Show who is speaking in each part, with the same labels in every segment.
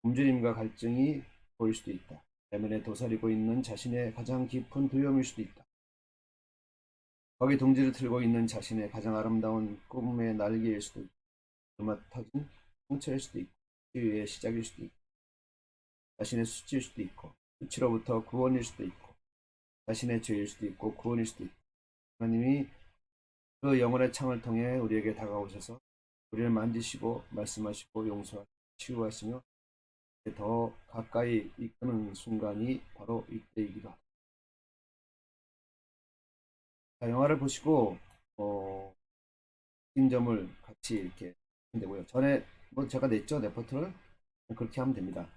Speaker 1: 굶주림과 갈증이 보일 수도 있다. 내면에 도사리고 있는 자신의 가장 깊은 두려움일 수도 있다. 거기 둥지를 틀고 있는 자신의 가장 아름다운 꿈의 날개일 수도 있다. 음악터진 상처일 수도 있고 치유의 시작일 수도 있고 자신의 수치일 수도 있고 수치로부터 구원일 수도 있고 자신의 죄일 수도 있고 구원일 수도 있고 하나님이 그 영혼의 창을 통해 우리에게 다가오셔서 우리를 만지시고 말씀하시고 용서하시고 치유하시며 더 가까이 이끄는 순간이 바로 이때이기도 합니다. 자, 영화를 보시고 인 점을 같이 이렇게 하면 되고요. 전에 뭐 제가 냈죠, 레포트를. 그렇게 하면 됩니다.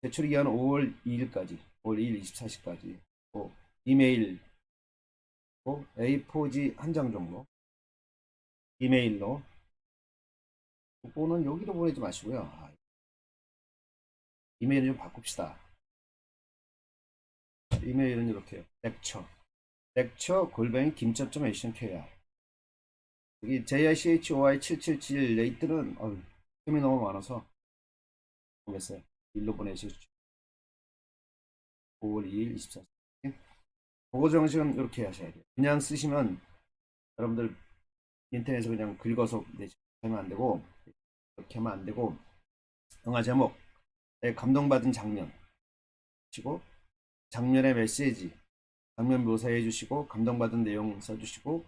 Speaker 1: 제출 기한 5월 2일까지, 5월 2일 24시까지. 이메일 A4지 한 장 정도 이메일로, 그거는 여기로 보내지 마시고요. 이메일 좀 바꿉시다. 이메일은 이렇게요. lecture 골뱅이 김.ac.kr. 여기 JICHOI777 레이트는 틈이 너무 많아서 모르겠어요. 일로 보내주십시오. 5월 2일 24시. 보고 정식은 이렇게 하셔야 돼요. 그냥 쓰시면 여러분들 인터넷에서 그냥 긁어서 내시면 안 되고, 이렇게 하면 안 되고, 영화 제목, 감동받은 장면 치고 장면의 메시지, 장면 묘사해 주시고 감동받은 내용 써주시고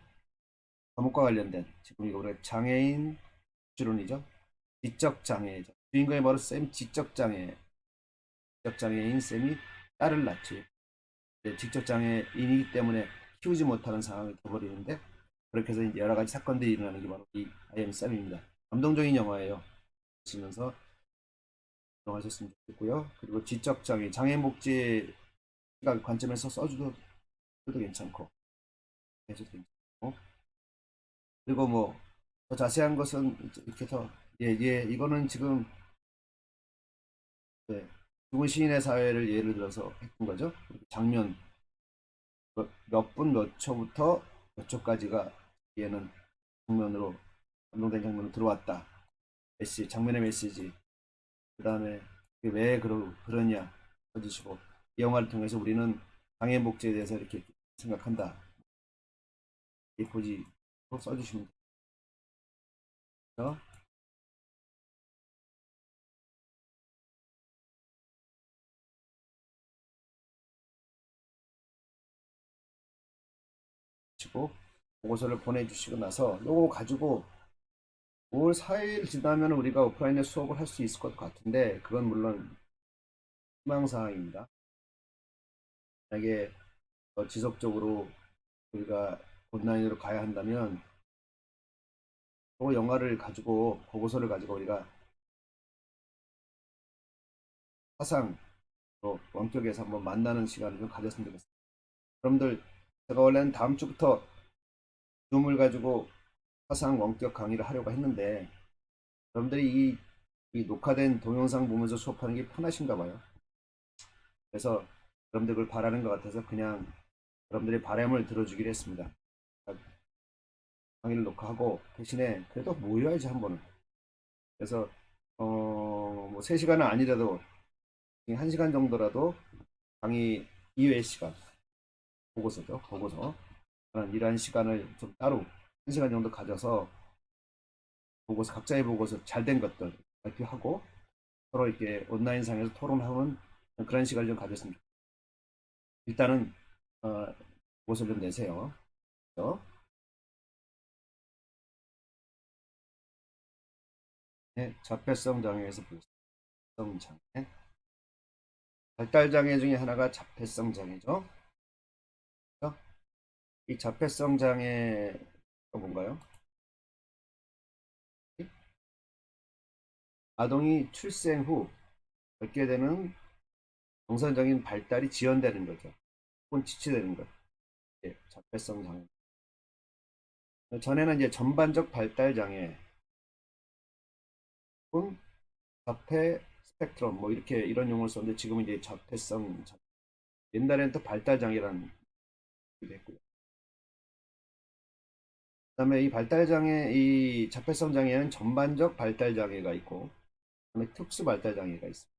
Speaker 1: 과목과 관련된, 지금 이거 우리가 장애인 주론이죠. 지적 장애죠. 주인공이 바로 쌤 지적 장애인 쌤이 딸을 낳지. 지적 장애인이기 때문에 키우지 못하는 상황이 되어버리는데, 그렇게 해서 여러 가지 사건들이 일어나는 게 바로 이 아이엠 쌤입니다. 감동적인 영화예요. 보시면서 하셨으면 좋겠고요. 그리고 지적 장애인 복지 관점에서 써줘도 괜찮고 해줘도 괜찮고, 그리고 뭐 더 자세한 것은 이렇게 해서 이거는 지금 죽은 시인의 사회를 예를 들어서 했던 거죠. 장면 몇 분 몇 초부터 몇 초까지가 얘는 장면으로, 감동된 장면으로 들어왔다. 장면의 메시지, 그 다음에 왜 그러냐 써주시고, 이 영화를 통해서 우리는 장애인 복지에 대해서 이렇게 생각한다. 이 포지 써주시면 돼요. 치고 보고서를 보내주시고 나서 요거 가지고 5월 4일 지나면 우리가 오프라인에 수업을 할 수 있을 것 같은데, 그건 물론 희망사항입니다. 만약에 지속적으로 우리가 온라인으로 가야 한다면 그 영화를 가지고, 보고서를 가지고 우리가 화상 원격에서 한번 만나는 시간을 좀 가졌으면 좋겠습니다. 여러분들, 제가 원래는 다음 주부터 줌을 가지고 화상 원격 강의를 하려고 했는데, 여러분들이 이 녹화된 동영상 보면서 수업하는 게 편하신가 봐요. 그래서 여러분들 그걸 바라는 것 같아서 그냥 여러분들의 바람을 들어주기로 했습니다. 강의를 녹화하고 대신에 그래도 모여야지 한 번은. 그래서 뭐 3시간은 아니라도 1시간 정도라도 강의 이외의 시간, 보고서죠. 보고서 이러한 시간을 좀 따로 1시간 정도 가져서 보고서, 각자의 보고서 잘 된 것들 발표하고 서로 이렇게 온라인상에서 토론하는 그런 시간을 좀 가졌습니다. 일단은 보고서를 좀 내세요. 그렇죠? 네, 자폐성 장애에서 발달성 장애. 발달 장애 중에 하나가 자폐성 장애죠. 그렇죠? 이 자폐성 장애가 뭔가요? 아동이 출생 후 겪게 되는 정상적인 발달이 지연되는 거죠. 혹은 지체되는 것. 자폐성 장애. 전에는 이제 전반적 발달 장애, 혹은 자폐 스펙트럼 뭐 이렇게 이런 용어를 썼는데, 지금은 이제 자폐성 장애. 옛날에는 또 발달 장애라는 얘기도 했고요. 그다음에 이 발달 장애, 이 자폐성 장애는 전반적 발달 장애가 있고, 그다음에 특수 발달 장애가 있습니다.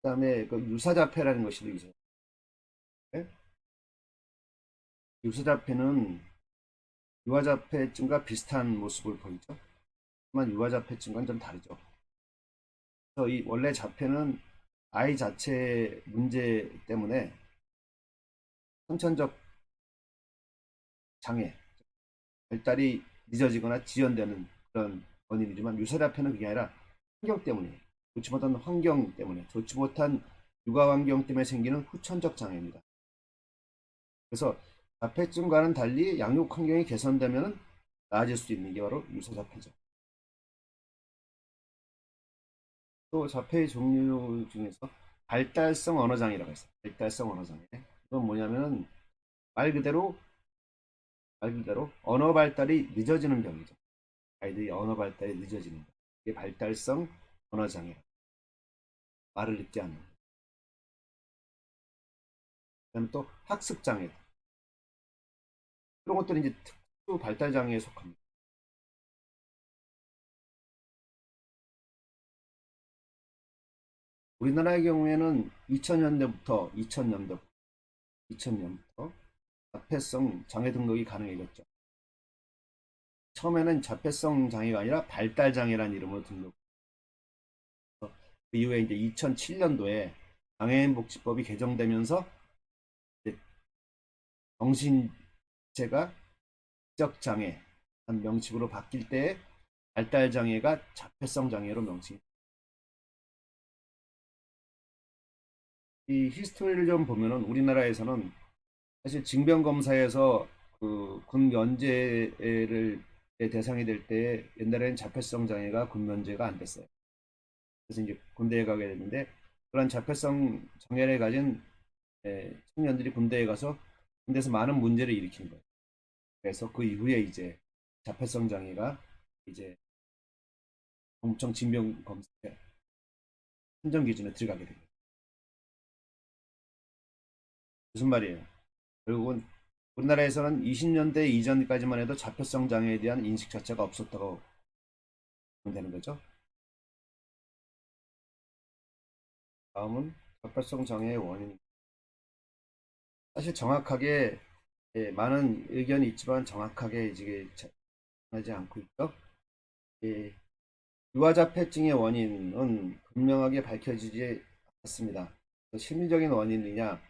Speaker 1: 그다음에 그 유사자폐라는 것이 있어요. 네? 유사자폐는 유아자폐증과 비슷한 모습을 보이죠. 하지만 유아자폐증과는 좀 다르죠. 그래서 이 원래 자폐는 아이 자체 문제 때문에 선천적 장애, 발달이 늦어지거나 지연되는 그런 원인이지만 유사자폐는 그게 아니라 환경 때문이에요. 좋지 못한 환경 때문에, 좋지 못한 육아 환경 때문에 생기는 후천적 장애입니다. 그래서 자폐증과는 달리 양육 환경이 개선되면 나아질 수 있는 게 바로 유사자폐죠. 또 자폐의 종류 중에서 발달성 언어장애라고 있어요. 발달성 언어장애. 이건 뭐냐면은 말 그대로 언어 발달이 늦어지는 병이죠. 아이들이 언어 발달이 늦어지는 거. 이게 발달성 언어장애. 말을 늦게 하는. 그다음에 또 학습장애. 이런 것들은 이제 특수 발달장애에 속합니다. 우리나라의 경우에는 2000년부터 자폐성 장애 등록이 가능해졌죠. 처음에는 자폐성 장애가 아니라 발달장애라는 이름으로 등록. 그 이후에 이제 2007년도에 장애인복지법이 개정되면서 이제 정신체가 지적장애 한 명칭으로 바뀔 때 발달장애가 자폐성 장애로 명칭. 이 히스토리를 좀 보면은 우리나라에서는 사실 징병검사에서 그 군 면제를 대상이 될 때 옛날에는 자폐성 장애가 군 면제가 안 됐어요. 그래서 이제 군대에 가게 됐는데 그런 자폐성 장애를 가진 청년들이 군대에 가서 군대에서 많은 문제를 일으킨 거예요. 그래서 그 이후에 이제 자폐성 장애가 이제 엄청 징병검사의 판정 기준에 들어가게 됩니다. 무슨 말이에요? 결국은 우리나라에서는 20년대 이전까지만 해도 자폐성 장애에 대한 인식 자체가 없었다고 보면 되는 거죠. 다음은 자폐성 장애의 원인. 사실 정확하게 많은 의견이 있지만 정확하게 이제 하지 않고 있죠. 예, 유아자폐증의 원인은 분명하게 밝혀지지 않습니다. 심리적인 원인이냐,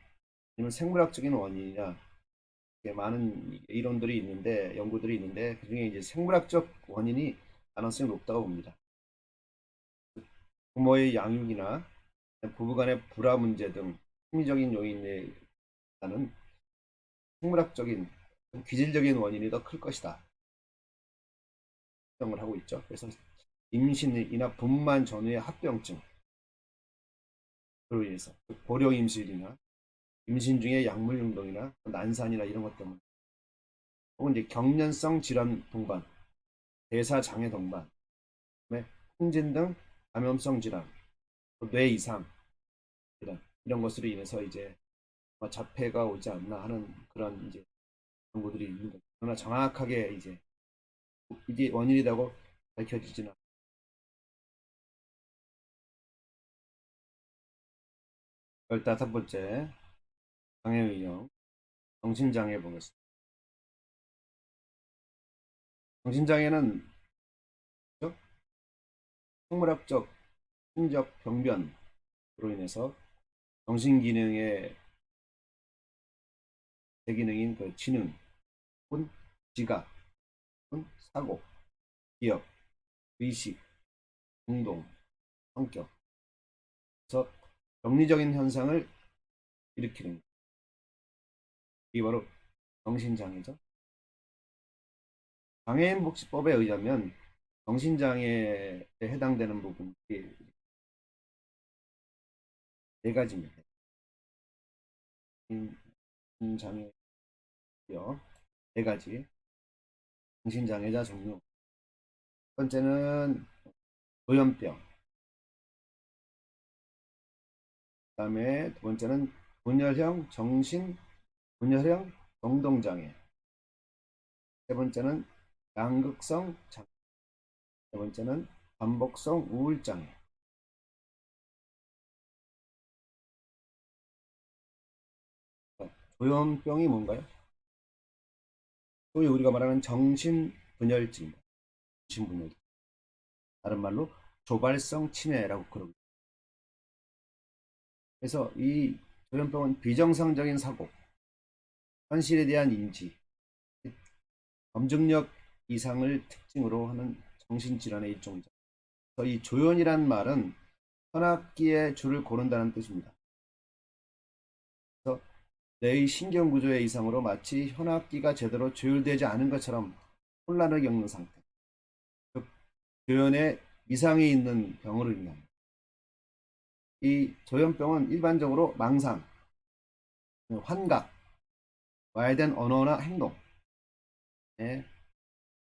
Speaker 1: 아니면 생물학적인 원인이냐, 많은 이론들이 있는데, 연구들이 있는데, 그 중에 이제 생물학적 원인이 가능성이 높다고 봅니다. 부모의 양육이나 부부간의 불화 문제 등 심리적인 요인에 따른 생물학적인 기질적인 원인이 더 클 것이다. 설정을 하고 있죠. 그래서 임신이나 분만 전후의 합병증으로 인해서 고령 임신이나 임신 중에 약물 운동이나 난산이나 이런 것 때문에 혹은 이제 경련성 질환 동반, 대사 장애 동반, 풍진 등 감염성 질환, 뇌 이상 이런 것으로 인해서 이제 자폐가 오지 않나 하는 그런 이제 연구들이 있는 거죠. 그러나 정확하게 이제 이게 원인이라고 밝혀지지는 않아요. 15번째 장애 유형 정신장애 보겠습니다. 정신장애는 생물학적, 심리적 병변으로 인해서 정신기능의 대기능인 그 지능, 혹은 지각, 혹은 사고, 기억, 의식, 행동, 성격, 그래서 병리적인 현상을 일으키는 이 바로 정신장애죠. 장애인복지법에 의하면 정신장애에 해당되는 부분이 네 가지입니다. 정신장애요. 네 가지. 정신장애자 종류. 첫 번째는 조현병. 그다음에 두 번째는 분열형 정동장애. 세 번째는 양극성 장애. 세 번째는 반복성 우울장애. 조현병이 뭔가요? 소위 우리가 말하는 정신분열증입니다. 정신분열증. 다른 말로 조발성 치매라고 그럽니다. 그래서 이 조현병은 비정상적인 사고, 현실에 대한 인지, 검증력 이상을 특징으로 하는 정신질환의 일종이죠. 그래서 이 조현이란 말은 현악기의 줄을 고른다는 뜻입니다. 그래서 뇌의 신경구조의 이상으로 마치 현악기가 제대로 조율되지 않은 것처럼 혼란을 겪는 상태. 즉, 조현에 이상이 있는 병을 의미합니다. 이 조현병은 일반적으로 망상, 환각, 와해된 언어나 행동,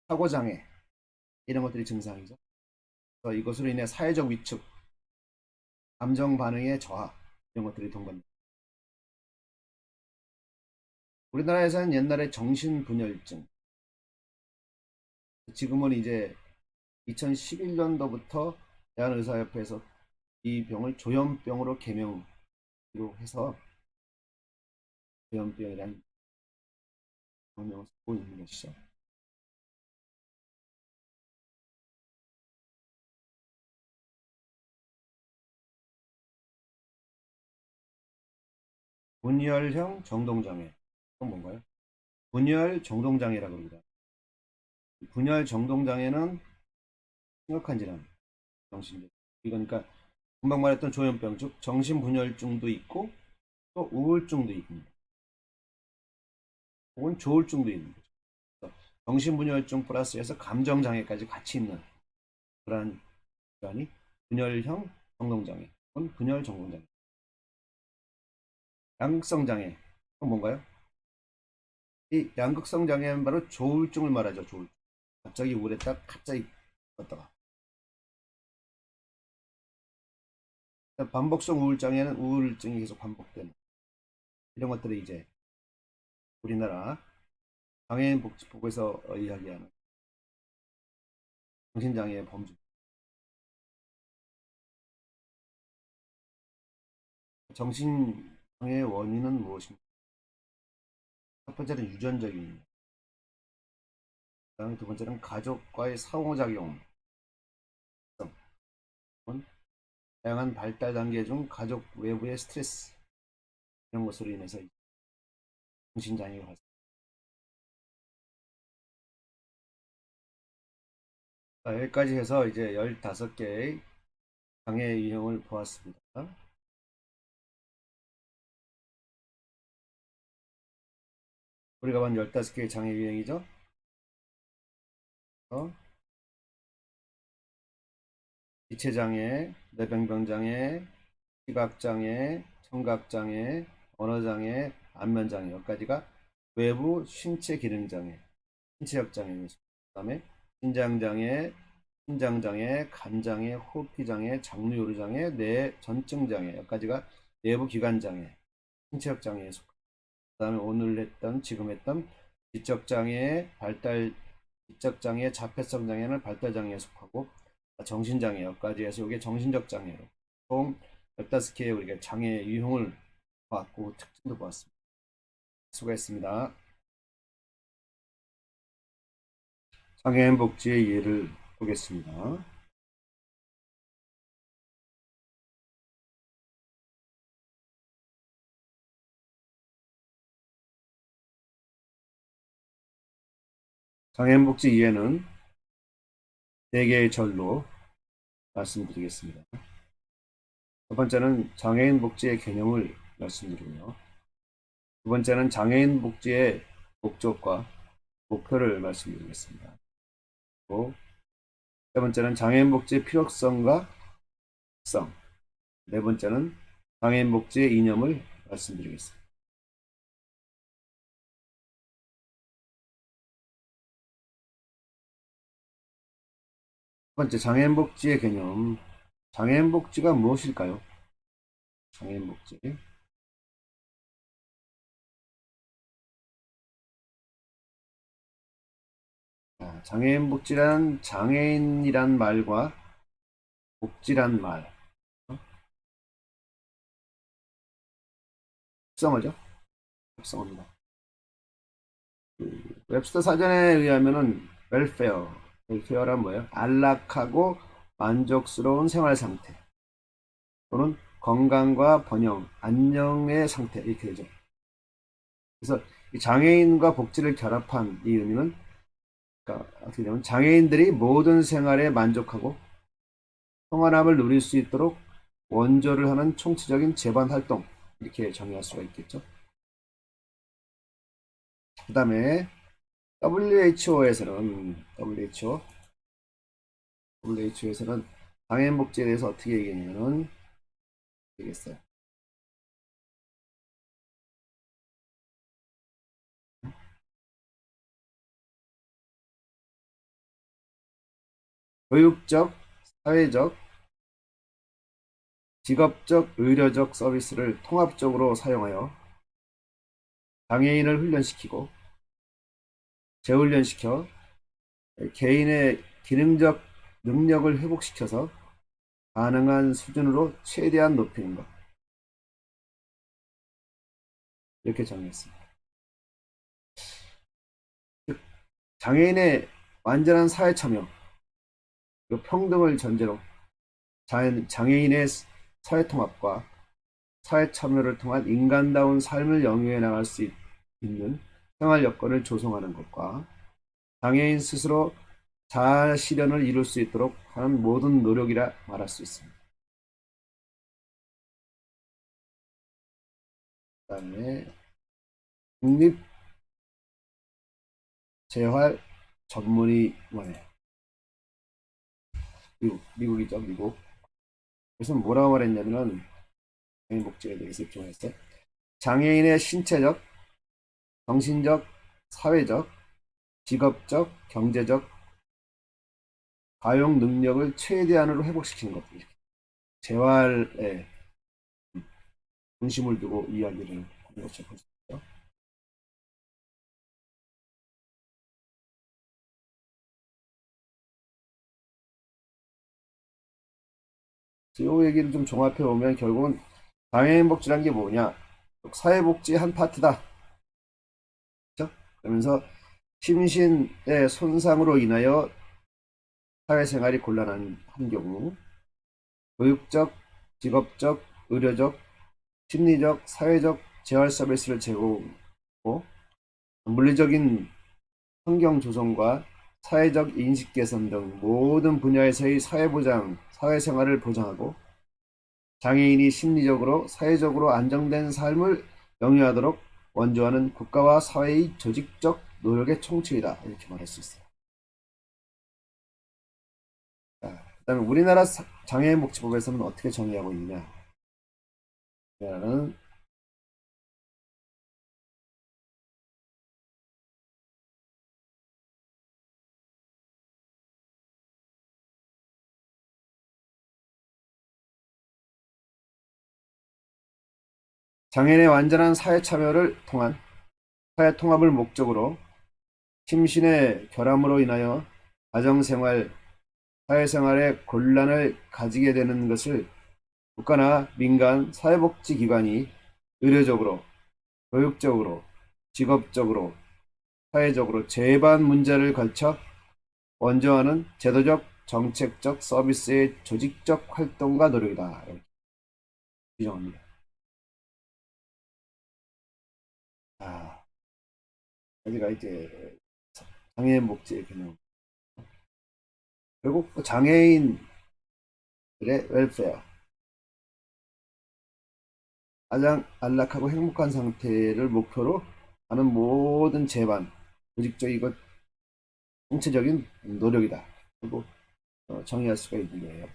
Speaker 1: 사고장애 이런 것들이 증상이죠. 그래서 이것으로 인해 사회적 위축, 감정 반응의 저하 이런 것들이 동반됩니다. 우리나라에서는 옛날에 정신분열증, 지금은 이제 2011년도부터 대한의사협회에서 이 병을 조현병으로 개명으로 해서 조현병이라는 병명을 쓰고 있는 것이죠. 분열형 정동장애. 그건 뭔가요? 분열 정동장애라고 합니다. 분열 정동장애는 심각한 질환, 정신적. 그러니까 금방 말했던 조현병, 즉 정신분열증도 있고 또 우울증도 있습니다. 혹은 조울증도 있는 거죠. 정신분열증 플러스해서 감정장애까지 같이 있는 그러한 질환이 분열형 정동장애 혹은 분열 정동장애. 양극성 장애, 그건 뭔가요? 이 양극성 장애는 바로 조울증을 말하죠. 조울증. 갑자기 우울했다 갑자기 떴다가. 반복성 우울장애는 우울증이 계속 반복되는 이런 것들이 이제 우리나라 장애인 복지법에서 이야기하는 정신장애의 범주. 정신장애의 원인은 무엇입니까? 첫 번째는 유전적인, 그다음에 두 번째는 가족과의 상호작용, 다양한 발달 단계 중 가족 외부의 스트레스 이런 것으로 인해서 정신장애가 발생. 여기까지 해서 이제 15개의 장애 유형을 보았습니다. 우리가 본 15개의 장애 유형이죠. 지체장애, 뇌병변장애, 시각장애, 청각장애, 언어장애, 안면장애 여기까지가 외부 신체 기능장애, 신체적 장애입니다. 그 다음에 신장장애, 심장장애, 간장애, 호흡기장애, 장류요로장애, 뇌전증장애 여기까지가 내부 기관장애, 신체적 장애에 속합니다. 그 다음에 오늘 했던 지금 했던 지적장애, 발달 지적장애, 자폐성 장애는 발달장애에 속하고 정신장애 여기까지 해서 이게 정신적 장애로 총 15개의 우리가 장애 유형을 봤고 특징도 보았습니다. 수고했습니다. 장애인 복지의 예를 보겠습니다. 장애인 복지 이해는 4개의 절로 말씀드리겠습니다. 첫 번째는 장애인 복지의 개념을 말씀드리고요. 두 번째는 장애인 복지의 목적과 목표를 말씀드리겠습니다. 그리고 세 번째는 장애인 복지의 필요성과 특성, 네 번째는 장애인 복지의 이념을 말씀드리겠습니다. 첫 번째, 장애인 복지의 개념. 장애인 복지가 무엇일까요? 장애인 복지. 장애인 복지란 장애인이란 말과 복지란 말, 특성어죠. 합성어입니다. 웹스터 사전에 의하면은 웰페어란 뭐예요? 안락하고 만족스러운 생활 상태 또는 건강과 번영, 안녕의 상태 이렇게 되죠. 그래서 이 장애인과 복지를 결합한 이 의미는 그러니까 어떻게 되면 장애인들이 모든 생활에 만족하고 평안함을 누릴 수 있도록 원조를 하는 총체적인 재반 활동 이렇게 정의할 수가 있겠죠. 그 다음에 WHO에서는 장애인 복지에 대해서 어떻게 얘기하냐면은 되겠어요. 교육적, 사회적, 직업적, 의료적 서비스를 통합적으로 사용하여 장애인을 훈련시키고 재훈련시켜 개인의 기능적 능력을 회복시켜서 가능한 수준으로 최대한 높이는 것. 이렇게 정리했습니다. 즉, 장애인의 완전한 사회 참여, 그리고 평등을 전제로 장애인의 사회 통합과 사회 참여를 통한 인간다운 삶을 영위해 나갈 수 있는 생활 여건을 조성하는 것과 장애인 스스로 자아 실현을 이룰 수 있도록 하는 모든 노력이라 말할 수 있습니다. 그 다음에 국립재활전문의원회 미국이죠, 미국. 그래서 뭐라고 말했냐면은 장애인 복지에 대해서 입증했어요. 장애인의 신체적, 정신적, 사회적, 직업적, 경제적 가용 능력을 최대한으로 회복시키는 것들. 재활에 중심을 두고 이야기를 하는 것을 볼 수 있죠. 이 얘기를 좀 종합해 보면 결국은 장애인 복지란 게 뭐냐? 사회복지의 한 파트다. 그렇죠? 그러면서 심신의 손상으로 인하여 사회생활이 곤란한 경우 교육적, 직업적, 의료적, 심리적, 사회적 재활 서비스를 제공하고 물리적인 환경 조성과 사회적 인식 개선 등 모든 분야에서의 사회보장, 사회생활을 보장하고 장애인이 심리적으로, 사회적으로 안정된 삶을 영위하도록 원조하는 국가와 사회의 조직적 노력의 총체이다. 이렇게 말할 수 있어요. 그 다음에 우리나라 장애인복지법에서는 어떻게 정의하고 있느냐. 우리나라는 장애인의 완전한 사회 참여를 통한 사회 통합을 목적으로 심신의 결함으로 인하여 가정생활, 사회생활에 곤란을 가지게 되는 것을 국가나 민간 사회복지기관이 의료적으로, 교육적으로, 직업적으로, 사회적으로 재반 문제를 걸쳐 원조하는 제도적, 정책적, 서비스의 조직적 활동과 노력이다. 이렇게 규정합니다. 여기가 이제 장애인 복지의 개념. 결국 장애인들의 웰페어, 가장 안락하고 행복한 상태를 목표로 하는 모든 재반, 조직적이고 총체적인 노력이다. 그리고 정의할 수가 있는 거예요.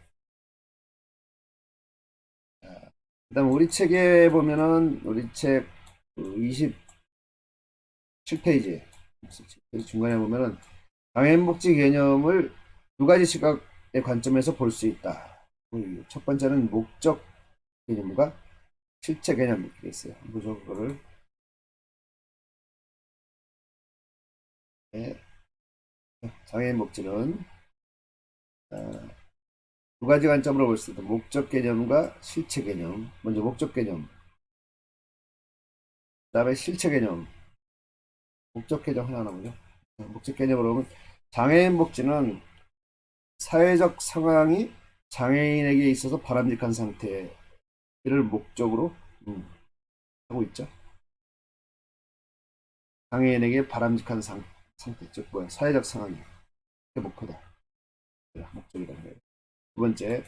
Speaker 1: 그다음 우리 책에 보면은 우리 책 27페이지 중간에 보면은 장애인복지 개념을 두 가지 시각의 관점에서 볼 수 있다. 첫 번째는 목적 개념과 실체 개념 이렇게 있어요. 그래서 그거를 네, 장애인 복지는 두 가지 관점으로 볼 수 있다. 목적 개념과 실체 개념. 먼저 목적 개념. 그다음에 실체 개념, 목적 개념 하나 나오죠. 목적 개념으로 보면 장애인 복지는 사회적 상황이 장애인에게 있어서 바람직한 상태를 목적으로 하고 있죠. 장애인에게 바람직한 상태, 즉 뭐야, 사회적 상황이 목표다, 목적이다. 두 번째,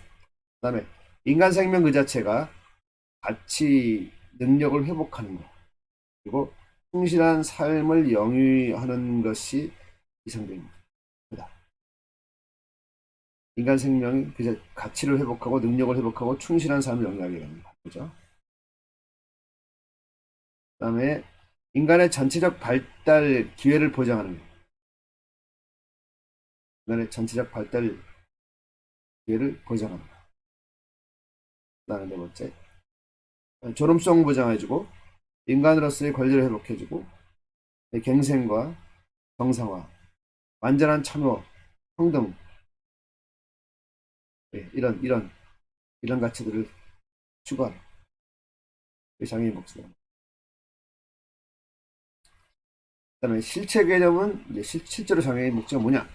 Speaker 1: 그다음에 인간 생명 그 자체가 가치, 능력을 회복하는 것, 그리고 충실한 삶을 영위하는 것이 이상적입니다. 인간 생명이 그 가치를 회복하고 능력을 회복하고 충실한 삶을 영위하게 됩니다. 그죠? 그다음에 인간의 전체적 발달 기회를 보장하는 것. 인간의 전체적 발달 기회를 보장합니다. 그다음에 네 번째, 존엄성 보장해주고 인간으로서의 권리를 회복해주고 갱생과 정상화, 완전한 참여, 평등, 이런 가치들을 추구하는 장애인 복지입니다. 그다음에 실체 개념은 이제 실제로 장애인 복지가 뭐냐?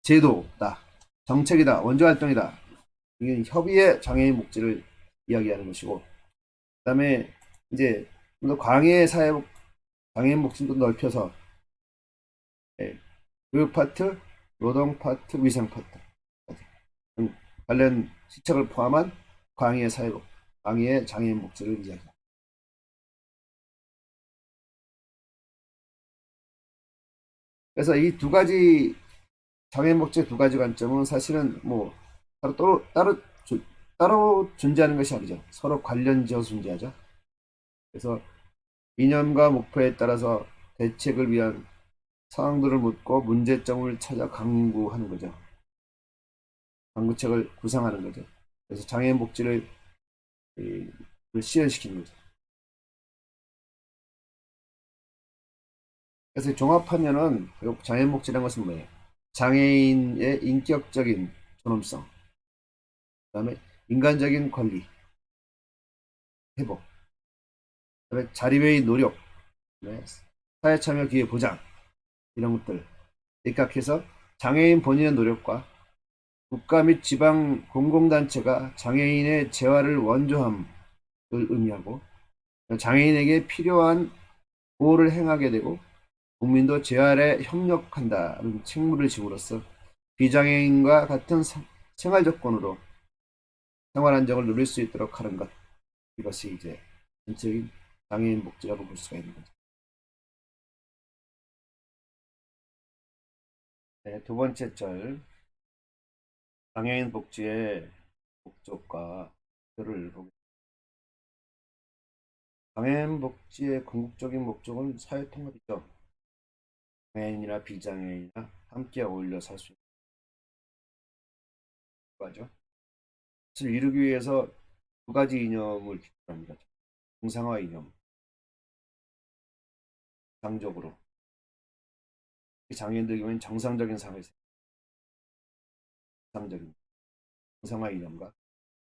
Speaker 1: 제도다, 정책이다, 원조활동이다. 이게 협의의 장애인 복지를 이야기하는 것이고, 그다음에 이제 좀 더 광해 사회복 장애인 복지도 넓혀서 교육 파트, 노동 파트, 위생 파트 관련 시책을 포함한 광해 사회복, 광해 장애인 복지를 이야기합니다. 그래서 이 두 가지 장애인 복지의 두 가지 관점은 사실은 뭐 따로 존재하는 것이 아니죠. 서로 관련지어 존재하죠. 그래서 이념과 목표에 따라서 대책을 위한 상황들을 묻고 문제점을 찾아 강구하는 거죠. 강구책을 구상하는 거죠. 그래서 장애인 복지를 실현시키는 거죠. 그래서 종합하면은 장애인 복지라는 것은 뭐예요? 장애인의 인격적인 존엄성, 그다음에 인간적인 권리 회복, 그다음에 자립의 노력, 사회 참여 기회 보장, 이런 것들 입각해서 장애인 본인의 노력과 국가 및 지방 공공단체가 장애인의 재활을 원조함을 의미하고, 장애인에게 필요한 보호를 행하게 되고 국민도 재활에 협력한다는 책무를 짐으로써 비장애인과 같은 생활 조건으로 생활 안정을 누릴 수 있도록 하는 것, 이것이 이제 전체적인 장애인 복지라고 볼 수가 있는 거죠. 네, 두 번째 절, 장애인 복지의 목적과 표를 보겠습니다. 장애인 복지의 궁극적인 목적은 사회 통합이죠. 장애인이나 비장애인이나 함께 어울려 살 수 있는 거죠. 그것을 이루기 위해서 두 가지 이념을 기초합니다. 정상화 이념, 정상적으로 장애인들 경우에는 정상적인 삶을 정상적인 정상화 이념과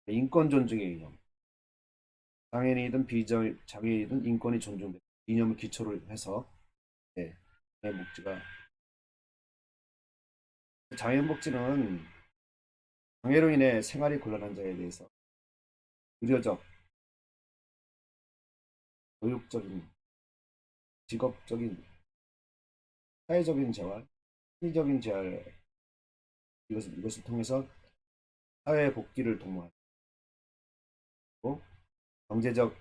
Speaker 1: 인권 존중의 이념, 장애인이든 비장애인이든 인권이 존중되는 이념을 기초로 해서 장애인 복지가, 장애인 복지는 장애로 인해 생활이 곤란한 자에 대해서 의료적, 교육적인, 직업적인, 사회적인 재활, 심리적인 재활, 이것을 통해서 사회 복귀를 도모하고, 경제적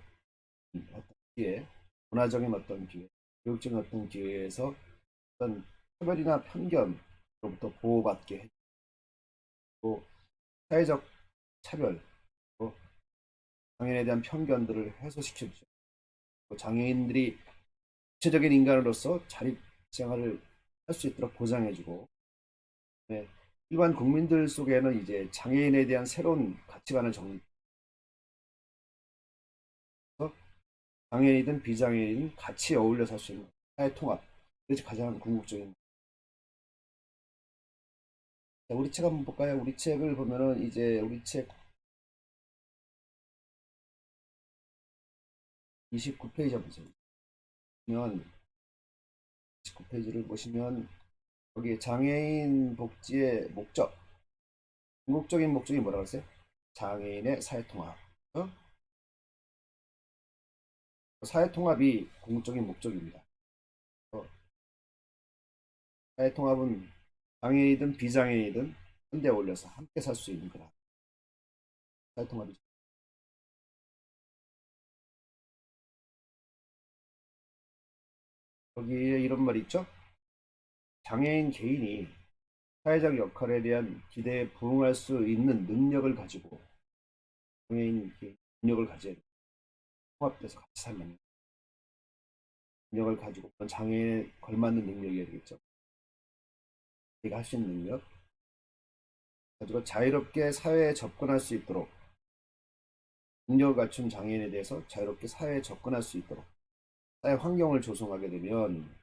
Speaker 1: 어떤 기회, 문화적인 어떤 기회, 교육적인 어떤 기회에서 어떤 차별이나 편견으로부터 보호받게 해주고, 사회적 차별, 또 장애인에 대한 편견들을 해소시켜주죠. 장애인들이 구체적인 인간으로서 자립 생활을 할 수 있도록 보장해주고, 네, 일반 국민들 속에는 이제 장애인에 대한 새로운 가치관을 정립해서 장애인이든 비장애인이든 같이 어울려 살 수 있는 사회 통합, 이것이 가장 궁극적인. 자, 우리 책 한번 볼까요? 우리 책을 보면은 이제 우리 책 29페이지 한번 보세요. 보시면 19페이지를 보시면 거기 장애인 복지의 목적, 궁극적인 목적이 뭐라고 했어요? 장애인의 사회통합. 어? 사회통합이 궁극적인 목적입니다. 어, 사회통합은 장애인이든 비장애인이든 한데 어울려서 함께 살 수 있는 거다. 사회통합이. 거기에 이런 말이 있죠? 장애인 개인이 사회적 역할에 대한 기대에 부응할 수 있는 능력을 가지고 장애인 개인 능력을 가져야 돼. 통합돼서 같이 살면 능력을 가지고 그런 장애에 걸맞는 능력이어야 되겠죠. 내가 할 수 있는 능력 가지고 자유롭게 사회에 접근할 수 있도록 능력을 갖춘 장애인에 대해서 자유롭게 사회에 접근할 수 있도록 사회 환경을 조성하게 되면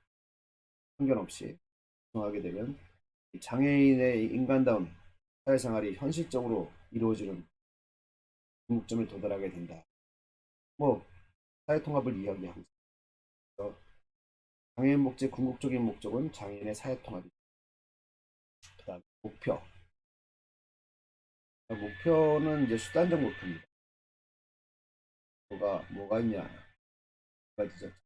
Speaker 1: 편견 없이 조성하게 되면 장애인의 인간다운 사회생활이 현실적으로 이루어지는 궁극점에 도달하게 된다. 뭐 사회통합을 이야기하고 있어요. 장애인 복지의 궁극적인 목적은 장애인의 사회통합이다. 그다음 목표. 목표는 이제 수단적 목표입니다. 뭐가 있냐? 두 가지죠.